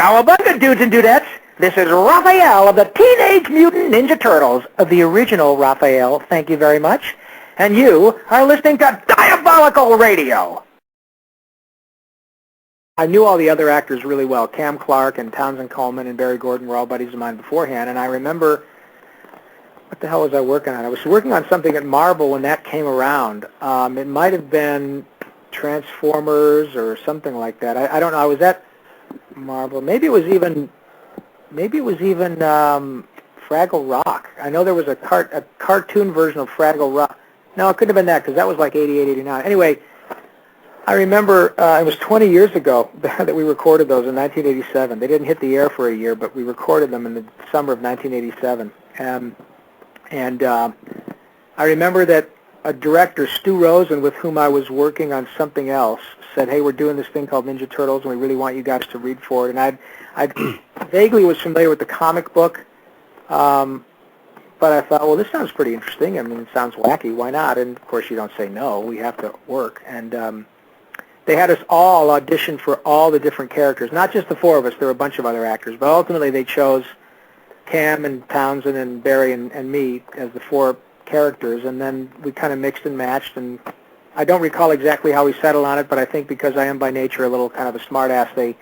Cowabunga, dudes and dudettes. This is Raphael of the Teenage Mutant Ninja Turtles, of the original Raphael. Thank you very much. And you are listening to Diabolical Radio. I knew all the other actors really well. Cam Clark and Townsend Coleman and Barry Gordon were all buddies of mine beforehand, and I remember, what the hell was I working on? I was working on something at Marvel when that came around. It might have been Transformers or something like that. I don't know. I was at Marvel. Maybe it was even Fraggle Rock. I know there was a cartoon version of Fraggle Rock. No, it couldn't have been that because that was like 88, 89. Anyway, I remember it was 20 years ago that we recorded those in 1987. They didn't hit the air for a year, but we recorded them in the summer of 1987. And I remember that a director, Stu Rosen, with whom I was working on something else, said, "Hey, we're doing this thing called Ninja Turtles, and we really want you guys to read for it." And I vaguely was familiar with the comic book, but I thought, well, this sounds pretty interesting. I mean, it sounds wacky. Why not? And, of course, you don't say no. We have to work. And they had us all audition for all the different characters, not just the four of us. There were a bunch of other actors. But ultimately, they chose Cam and Townsend and Barry and me as the four characters, and then we kind of mixed and matched. And I don't recall exactly how we settled on it, but I think because I am by nature a little kind of a smart-ass, they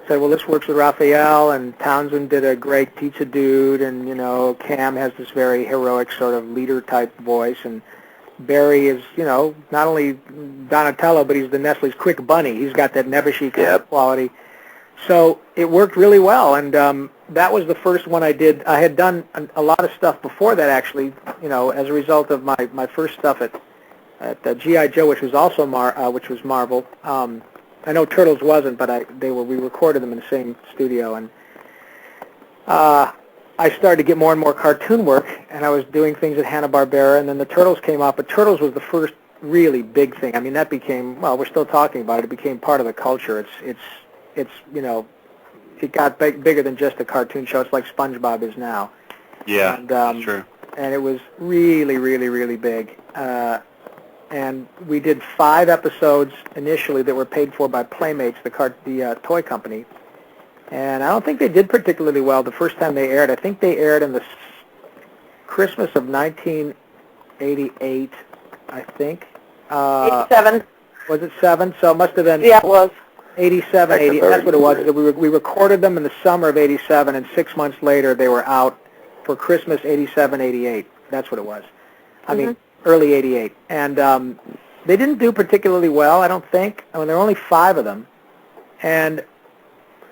said, well, this works with Raphael, and Townsend did a great pizza dude, and, you know, Cam has this very heroic sort of leader-type voice, and Barry is, you know, not only Donatello, but he's the Nestle's Quick Bunny. He's got that Nebuchadnezzar kind of quality. So it worked really well, and that was the first one I did. I had done a lot of stuff before that, actually, you know, as a result of my first stuff at G.I. Joe, which was also Marvel. I know Turtles wasn't, but we recorded them in the same studio, and I started to get more and more cartoon work, and I was doing things at Hanna-Barbera, and then the Turtles came out, but Turtles was the first really big thing. I mean, that became, well, we're still talking about it. It became part of the culture. It's you know, it got bigger than just a cartoon show. It's like SpongeBob is now. Yeah, and, that's true. And it was really, really, really big. And we did 5 episodes initially that were paid for by Playmates, the toy company. And I don't think they did particularly well the first time they aired. I think they aired in the Christmas of 1988, I think. 87. Was it 7? So it must have been... Yeah, it was. 87, 80, that's what it was. We recorded them in the summer of 87, and 6 months later they were out for Christmas 87, 88. That's what it was. I mean, early 88. And they didn't do particularly well, I don't think. I mean, there were only 5 of them.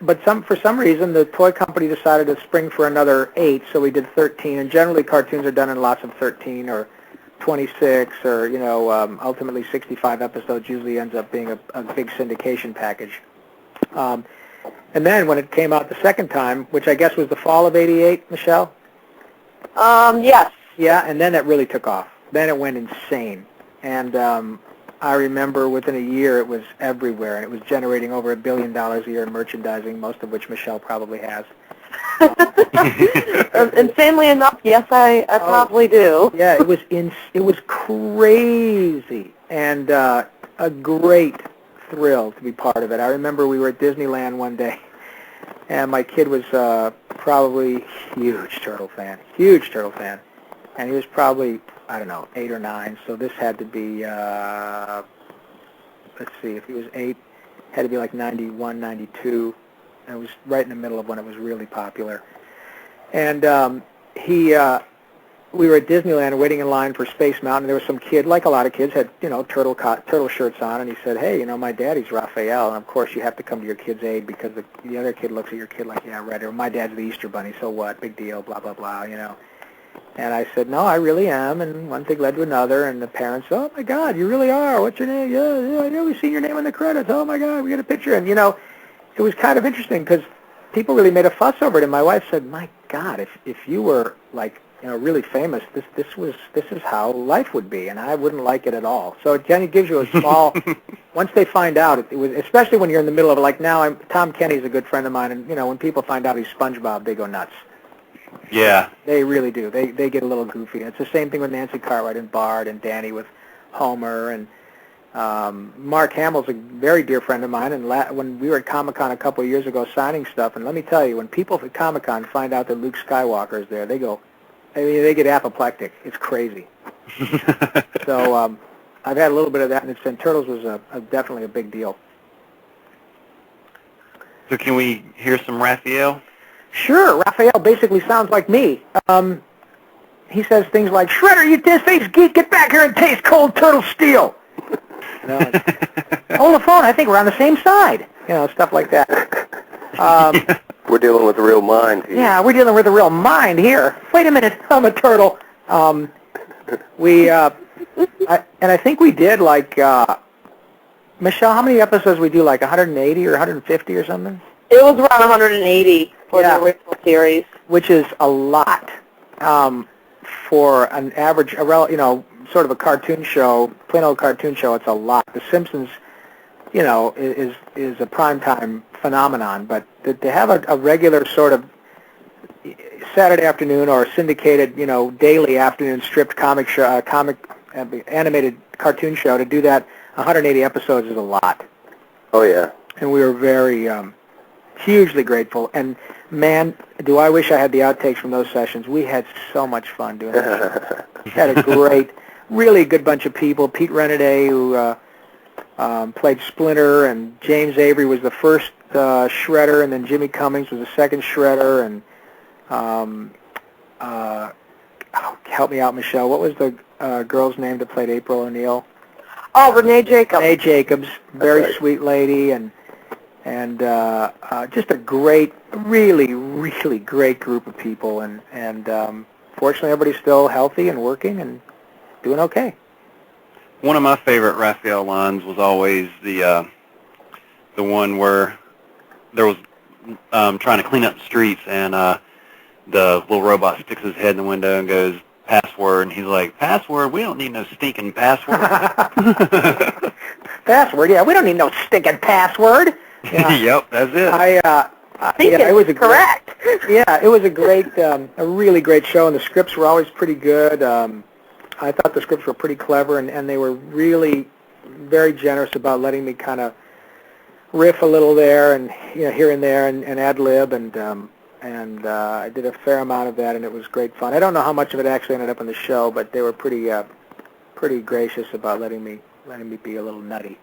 But for some reason, the toy company decided to spring for another 8, so we did 13. And generally, cartoons are done in lots of 13 or 26 or, you know, ultimately 65 episodes usually ends up being a big syndication package. And then when it came out the second time, which I guess was the fall of 88, Michelle? Yes. Yeah, and then it really took off. Then it went insane. And I remember within a year it was everywhere, and it was generating over $1 billion a year in merchandising, most of which Michelle probably has. Insanely enough, yes, I probably do. Yeah, it was crazy, and a great thrill to be part of it. I remember we were at Disneyland one day, and my kid was probably a huge turtle fan, and he was probably, I don't know, 8 or 9, so this had to be, let's see, if he was 8, had to be like 91, 92. And it was right in the middle of when it was really popular. And we were at Disneyland waiting in line for Space Mountain. There was some kid, like a lot of kids, had, you know, turtle shirts on, and he said, hey, you know, my daddy's Raphael, and of course you have to come to your kid's aid because the other kid looks at your kid like, yeah, right, or my dad's the Easter Bunny, so what, big deal, blah, blah, blah, you know. And I said, no, I really am, and one thing led to another, and the parents, oh, my God, you really are, what's your name? Yeah, I know, we've seen your name in the credits, oh, my God, we got a picture, and, you know, it was kind of interesting because people really made a fuss over it, and my wife said, my God, if you were, like, you know, really famous, this is how life would be, and I wouldn't like it at all. So it kind of gives you a small, once they find out, it was, especially when you're in the middle of it, like now, Tom Kenny's a good friend of mine, and, you know, when people find out he's SpongeBob, they go nuts. Yeah. They really do. They get a little goofy. It's the same thing with Nancy Cartwright and Bart and Danny with Homer, and Mark Hamill's a very dear friend of mine, and when we were at Comic-Con a couple of years ago signing stuff, and let me tell you, when people at Comic-Con find out that Luke Skywalker is there, they get apoplectic. It's crazy. So I've had a little bit of that, and Turtles was definitely a big deal. So can we hear some Raphael? Sure. Raphael basically sounds like me. He says things like, "Shredder, you dis-faced geek, get back here and taste cold turtle steel." Hold the phone, I think we're on the same side. Stuff like that. We're dealing with the real mind here. Yeah, we're dealing with the real mind here. Wait a minute, I'm a turtle. And I think we did Michelle, how many episodes we do, 180 or 150 or something? It was around 180 for the original series. Which is a lot for an average, sort of a cartoon show, plain old cartoon show. It's a lot. The Simpsons, is a primetime phenomenon, but to have a regular sort of Saturday afternoon or syndicated, daily afternoon stripped animated cartoon show, to do that 180 episodes is a lot. Oh, yeah. And we were very hugely grateful. And, man, do I wish I had the outtakes from those sessions. We had so much fun doing that. Had a great, really good bunch of people. Pete Renaday, who played Splinter, and James Avery was the first Shredder, and then Jimmy Cummings was the second Shredder. And help me out, Michelle. What was the girl's name that played April O'Neil? Oh, Renee Jacobs. Renee Jacobs, very sweet lady, and just a great, really, really great group of people, and fortunately everybody's still healthy and working and doing okay. One of my favorite Raphael lines was always the one where there was trying to clean up the streets, and the little robot sticks his head in the window and goes, "Password," and he's like, "Password? We don't need no stinking password." Password? Yeah, we don't need no stinking password. Yeah. Yep, that's it. I think it was correct. It was a really great show, and the scripts were always pretty good. I thought the scripts were pretty clever, and they were really very generous about letting me kind of riff a little there and here and there and ad lib, and I did a fair amount of that, and it was great fun. I don't know how much of it actually ended up in the show, but they were pretty gracious about letting me be a little nutty.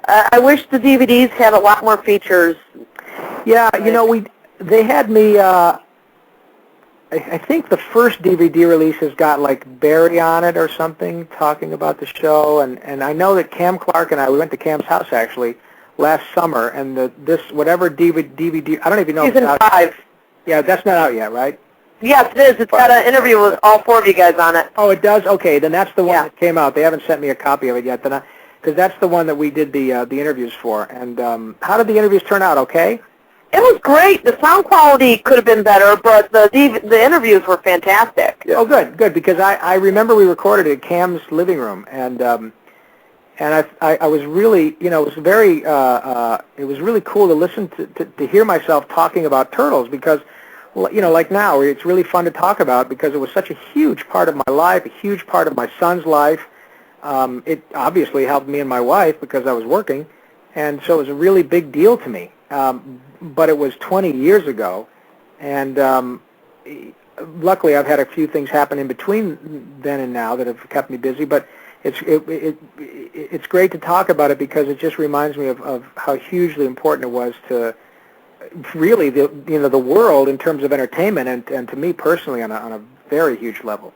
I wish the DVDs had a lot more features. Yeah, they had me. I think the first DVD release has got Barry on it or something, talking about the show, and I know that Cam Clark and we went to Cam's house actually last summer, and whatever DVD, I don't even know if it's out. Season 5. Yeah, that's not out yet, right? Yes, it is. It's got an interview with all 4 of you guys on it. Oh, it does? Okay, then that's the one that came out. They haven't sent me a copy of it yet, because that's the one that we did the interviews for. And how did the interviews turn out? Okay? It was great. The sound quality could have been better, but the interviews were fantastic. Yeah. Oh, good, because I remember we recorded it at Cam's living room, and I was really, it was very, it was really cool to listen to hear myself talking about Turtles, because, like now, it's really fun to talk about because it was such a huge part of my life, a huge part of my son's life. It obviously helped me and my wife because I was working, and so it was a really big deal to me. But it was 20 years ago, and luckily I've had a few things happen in between then and now that have kept me busy, but it's great to talk about it because it just reminds me of how hugely important it was to really the world in terms of entertainment, and to me personally on a very huge level.